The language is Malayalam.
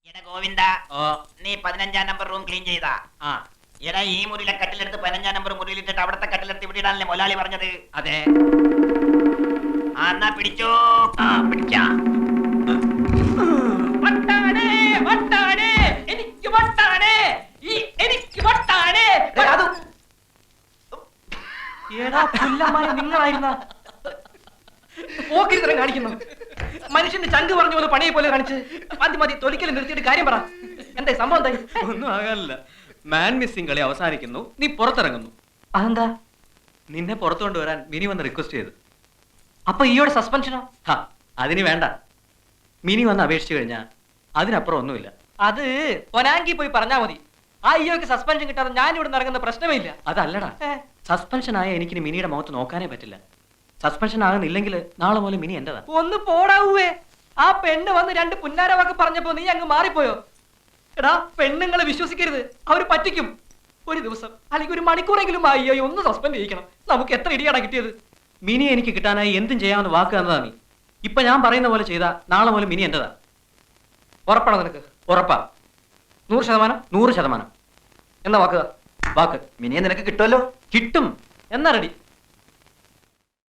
എടാ ഗോവിന്ദ, നീ 15-ാം നമ്പർ റൂം ക്ലീൻ ചെയ്താ? എടാ, ഈ മുറിയിലെ കട്ടിലെടുത്ത് 15-ാം നമ്പർ മുറിയിലിട്ടിട്ട് അവിടത്തെ കട്ടിലെടുത്ത് ഇവിടെ ഇടാനല്ലേ മൊലാളി പറഞ്ഞത്? അതെ. എന്നാ പിടിച്ചോ. പിടിക്കാം. നിങ്ങളായിരുന്ന പോക്കിരിത്തരം കാണിക്കുന്നു. മനുഷ്യന്റെ ചങ്ക് പറഞ്ഞ പോലെ പണിയെ പോലെ കാണിച്ച് മതി മതി തൊലിക്കൽ നിർത്തിയിട്ട് കാര്യം പറ. എന്താ സംഭവം? എന്തായി? ഒന്നും ആകാനില്ല. മാൻ മിസ്സിംഗ് കളി അവസാനിക്കുന്നു, നീ പുറത്തിറങ്ങുന്നു. അതെന്താ? നിന്നെ പുറത്തു കൊണ്ടുവരാൻ മിനി വന്ന് റിക്വസ്റ്റ് ചെയ്തു. അപ്പൊ ഈയോടെ സസ്പെൻഷനോ? അതിന് വേണ്ട. മിനി വന്ന് അപേക്ഷിച്ചു കഴിഞ്ഞാൽ അതിനപ്പുറം ഒന്നുമില്ല. അത് പൊനാങ്കി പോയി പറഞ്ഞാ മതി. ആ ഈയോക്ക് സസ്പെൻഷൻ കിട്ടാതെ ഞാൻ ഇവിടെ ഇറങ്ങുന്ന പ്രശ്നമേ ഇല്ല. അതല്ലടാ, സസ്പെൻഷൻ ആയ എനിക്ക് മിനിയുടെ മുഖത്ത് നോക്കാനേ പറ്റില്ല. സസ്പെൻഷൻ ആകുന്നില്ലെങ്കിൽ നാളെ മുതൽ മിനി എന്റേതാ. ഒന്ന് പോടാവൂവേ. ആ പെണ്ണ് വന്ന് 2 പുന്നാര വാക്ക് പറഞ്ഞപ്പോ നീ അങ്ങ് മാറിപ്പോയോ? എടാ, പെണ്ണുങ്ങളെ വിശ്വസിക്കരുത്, അവര് പറ്റിക്കും. ഒരു ദിവസം അല്ലെങ്കിൽ ഒരു മണിക്കൂറെങ്കിലും അയ്യോ ഒന്ന് സസ്പെൻഡ് ചെയ്യിക്കണം. നമുക്ക് എത്ര ഇടിയാടാ കിട്ടിയത്? മിനി എനിക്ക് കിട്ടാനായി എന്തും ചെയ്യാമെന്ന് വാക്ക് തന്നതാ നീ. ഇപ്പൊ ഞാൻ പറയുന്ന പോലെ ചെയ്താ നാളെ മുതൽ മിനി എന്റേതാ. ഉറപ്പാണോ നിനക്ക്? ഉറപ്പാ. 100%? 100%. എന്നാ വാക്ക്? വാക്ക്. മിനിയെ നിനക്ക് കിട്ടുമല്ലോ. കിട്ടും. എന്നാ റെഡി.